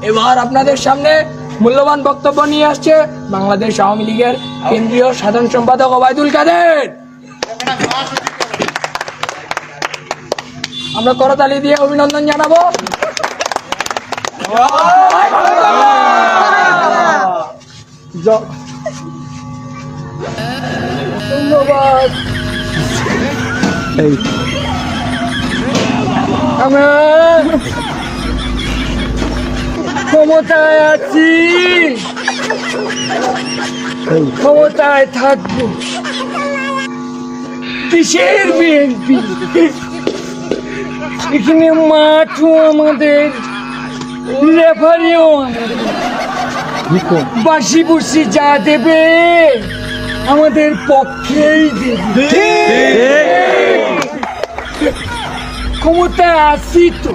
এবার আপনাদের সামনে মূল্যবান বক্তব্য নিয়ে আসছে বাংলাদেশ আওয়ামী লীগের কেন্দ্রীয় সাধারণ সম্পাদক ওবায়দুল কাদের। আমরা করতালি দিয়ে অভিনন্দন জানাবো। ধন্যবাদ। আমরা ক্ষমতায় আছি, ক্ষমতায় থাকবো। দেশের বিএনপি এখানে মাঠও আমাদের, রেফারিও বাসি বুসি যা দেবে আমাদের পক্ষেই দেবে। ক্ষমতায় আছি তো